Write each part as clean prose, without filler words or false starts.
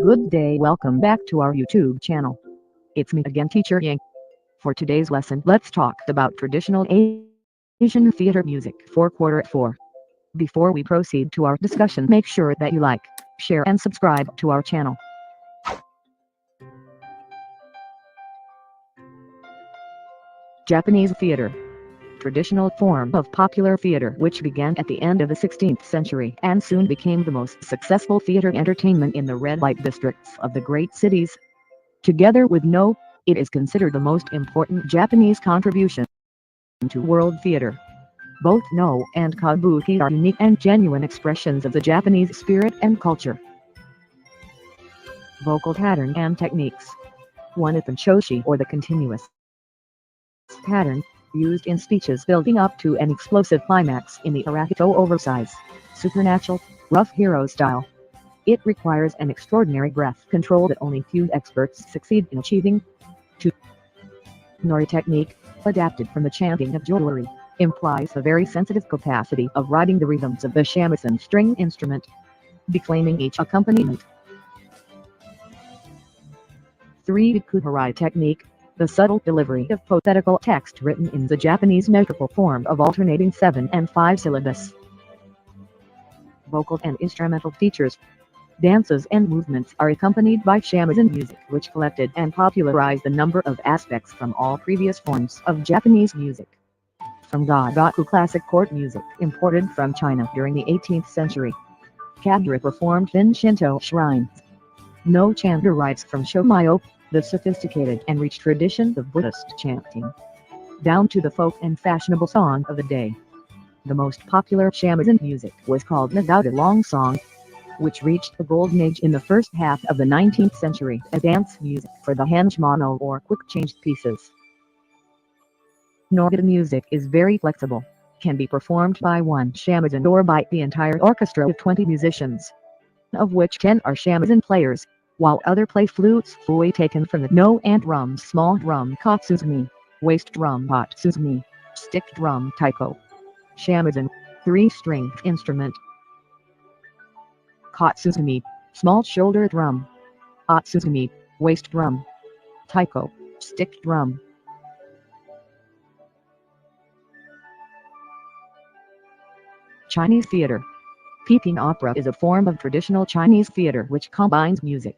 Good day, welcome back to our YouTube channel. It's me again, Teacher Yang. For today's lesson, let's talk about traditional Asian theater music for quarter 4. Before we proceed to our discussion, make sure that you like, share and subscribe to our channel. Japanese theater. Traditional form of popular theater which began at the end of the 16th century and soon became the most successful theater entertainment in the red light districts of the great cities. Together with Noh, it is considered the most important Japanese contribution to world theater. Both Noh and Kabuki are unique and genuine expressions of the Japanese spirit and culture. Vocal pattern and techniques. 1. The choshi or the continuous pattern, used in speeches building up to an explosive climax in the Arakito oversize, supernatural, rough hero style. It requires an extraordinary breath control that only few experts succeed in achieving. 2. Nori technique, adapted from the chanting of jewelry, implies a very sensitive capacity of riding the rhythms of the shamisen string instrument, declaiming each accompaniment. 3. Kupurai technique, the subtle delivery of poetical text written in the Japanese metrical form of alternating 7 and 5 syllables. Vocal and instrumental features. Dances and movements are accompanied by shamisen music which collected and popularized a number of aspects from all previous forms of Japanese music. From Gagaku classic court music imported from China during the 18th century. Kagura performed in Shinto shrines. Noh chant derives from Shomyo, the sophisticated and rich tradition of Buddhist chanting, down to the folk and fashionable song of the day. The most popular shamisen music was called Nagauta long song, which reached the golden age in the first half of the 19th century as dance music for the hanjimono or quick-changed pieces. Nagauta music is very flexible, can be performed by one shamisen or by the entire orchestra of 20 musicians, of which 10 are shamisen players, while other play flutes fully taken from the Noh and drum, small drum kotsuzumi, waist drum batsuzumi, stick drum taiko. Shamisen, 3-stringed instrument. Kotsuzumi, small shoulder drum. Otsuzumi, waist drum. Taiko, stick drum. Chinese theater. Peking opera is a form of traditional Chinese theater which combines music,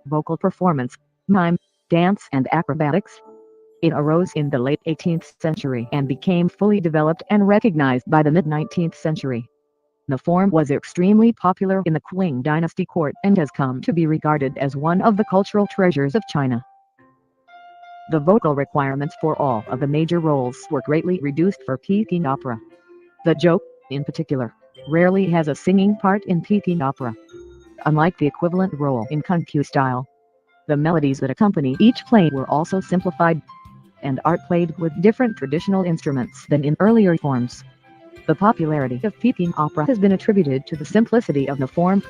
vocal performance, mime, dance and acrobatics. It arose in the late 18th century and became fully developed and recognized by the mid-19th century. The form was extremely popular in the Qing dynasty court and has come to be regarded as one of the cultural treasures of China. The vocal requirements for all of the major roles were greatly reduced for Peking opera. The joke, in particular, rarely has a singing part in Peking opera. Unlike the equivalent role in Kung-Fu style, the melodies that accompany each play were also simplified, and are played with different traditional instruments than in earlier forms. The popularity of Peking opera has been attributed to the simplicity of the form,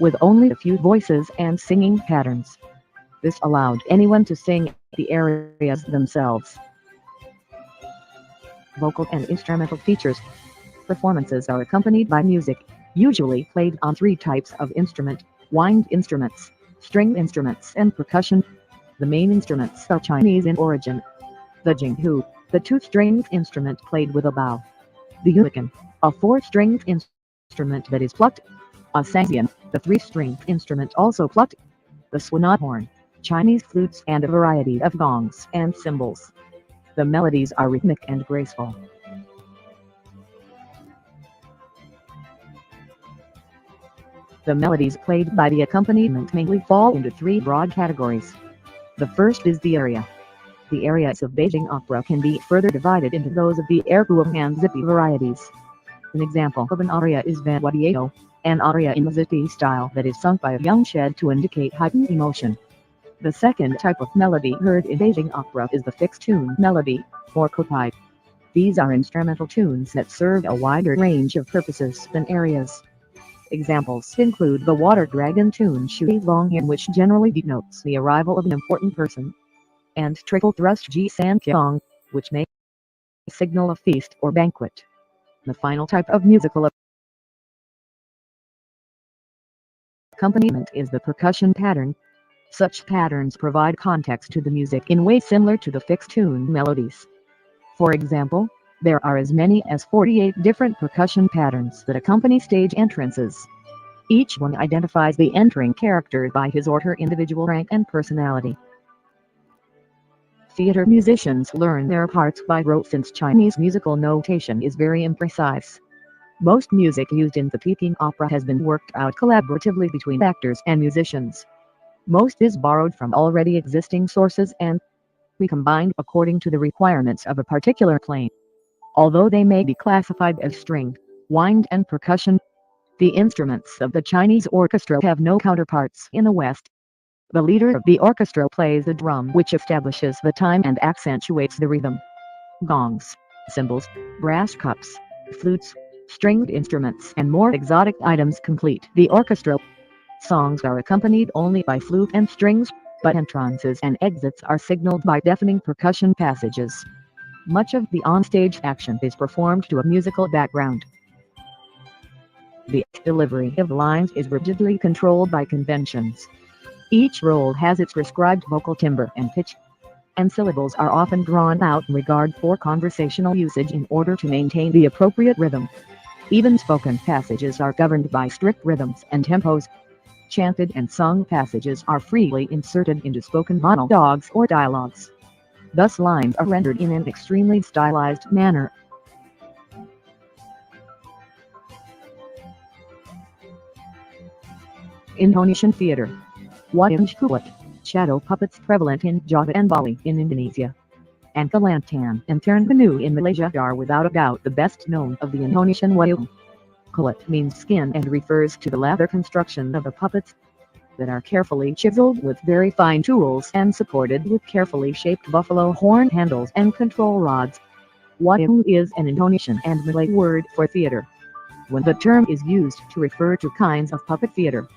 with only a few voices and singing patterns. This allowed anyone to sing the arias themselves. Vocal and instrumental features. Performances are accompanied by music, usually played on 3 types of instrument: wind instruments, string instruments and percussion. The main instruments are Chinese in origin. The jinghu, the 2-stringed instrument played with a bow. The yulikan, a 4-stringed instrument that is plucked. A sangxian, the 3-stringed instrument also plucked. The swanat horn, Chinese flutes and a variety of gongs and cymbals. The melodies are rhythmic and graceful. The melodies played by the accompaniment mainly fall into 3 broad categories. The first is the aria. The arias of Beijing opera can be further divided into those of the erguam and zippy varieties. An example of an aria is Vanguardiano, an aria in the zippy style that is sung by a young shed to indicate heightened emotion. The second type of melody heard in Beijing opera is the fixed tune melody, or Kupurai. These are instrumental tunes that serve a wider range of purposes than arias. Examples include the water dragon tune Shui Long, in which generally denotes the arrival of an important person. and triple thrust Ji San Kyong, which may signal a feast or banquet. The final type of musical accompaniment is the percussion pattern. Such patterns provide context to the music in ways similar to the fixed tune melodies. For example, there are as many as 48 different percussion patterns that accompany stage entrances. Each one identifies the entering character by his or her individual rank and personality. Theater musicians learn their parts by rote since Chinese musical notation is very imprecise. Most music used in the Peking opera has been worked out collaboratively between actors and musicians. Most is borrowed from already existing sources and recombined according to the requirements of a particular play. Although they may be classified as string, wind and percussion, the instruments of the Chinese orchestra have no counterparts in the West. The leader of the orchestra plays a drum which establishes the time and accentuates the rhythm. Gongs, cymbals, brass cups, flutes, stringed instruments and more exotic items complete the orchestra. Songs are accompanied only by flute and strings, but entrances and exits are signaled by deafening percussion passages. Much of the onstage action is performed to a musical background. The delivery of lines is rigidly controlled by conventions. Each role has its prescribed vocal timbre and pitch, and syllables are often drawn out in regard for conversational usage in order to maintain the appropriate rhythm. Even spoken passages are governed by strict rhythms and tempos. Chanted and sung passages are freely inserted into spoken monologues or dialogues. Thus lines are rendered in an extremely stylized manner. Indonesian Theater. Wayang kulit, shadow puppets prevalent in Java and Bali in Indonesia, and Kelantan and Terengganu in Malaysia are without a doubt the best known of the Indonesian wayang. Kulit means skin and refers to the leather construction of the puppets that are carefully chiseled with very fine tools and supported with carefully shaped buffalo horn handles and control rods. Wayang is an Indonesian and Malay word for theater. When the term is used to refer to kinds of puppet theater,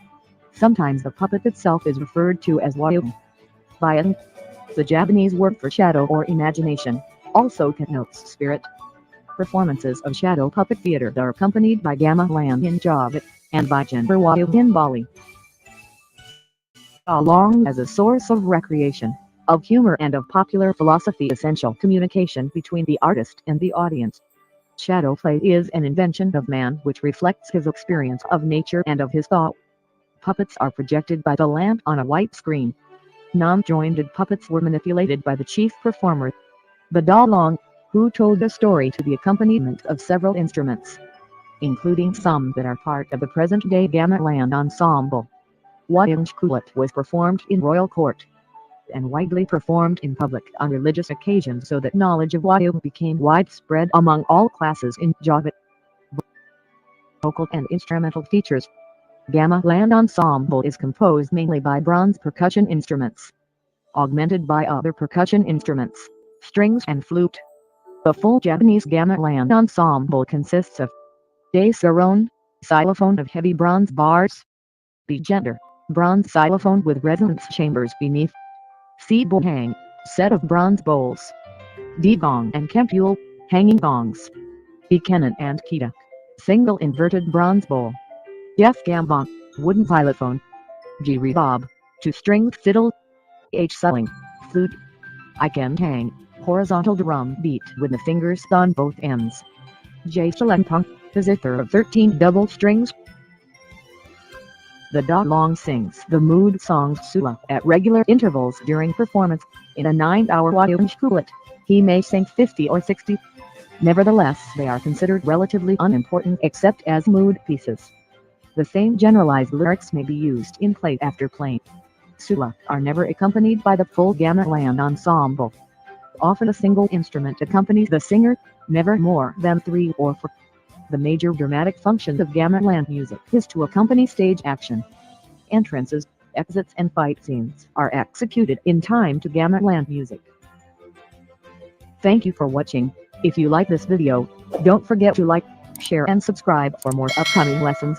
sometimes the puppet itself is referred to as wayang. Bayang, the Japanese word for shadow or imagination, also connotes spirit. Performances of shadow puppet theater are accompanied by gamelan in Java, and by gender wayang in Bali. Along as a source of recreation, of humor and of popular philosophy essential communication between the artist and the audience. Shadow play is an invention of man which reflects his experience of nature and of his thought. Puppets are projected by the lamp on a white screen. Non-jointed puppets were manipulated by the chief performer, the dalong, who told a story to the accompaniment of several instruments, including some that are part of the present-day gamelan ensemble. Wayang kulit was performed in royal court and widely performed in public on religious occasions so that knowledge of wayang became widespread among all classes in Java. Vocal and instrumental features. Gamelan ensemble is composed mainly by bronze percussion instruments, augmented by other percussion instruments, strings and flute. The full Japanese gamelan ensemble consists of bass sarong, xylophone of heavy bronze bars, B gender, bronze xylophone with resonance chambers beneath, C bohang, set of bronze bowls, D gong and kempule, hanging gongs, B kenan and kita, single inverted bronze bowl, F gambang, wooden xylophone, G rebob, two-stringed fiddle, H suling, flute, I kentang, horizontal drum beat with the fingers on both ends, J selempang, the zither of 13 double strings. The dalong sings the mood song sula at regular intervals during performance. In a 9-hour wayang kulit, he may sing 50 or 60. Nevertheless, they are considered relatively unimportant except as mood pieces. The same generalized lyrics may be used in play after play. Sula are never accompanied by the full gamelan ensemble. Often a single instrument accompanies the singer, never more than 3 or 4. The major dramatic function of gamelan music is to accompany stage action. Entrances, exits and fight scenes are executed in time to gamelan music. Thank you for watching. If you like this video, don't forget to like, share and subscribe for more upcoming lessons.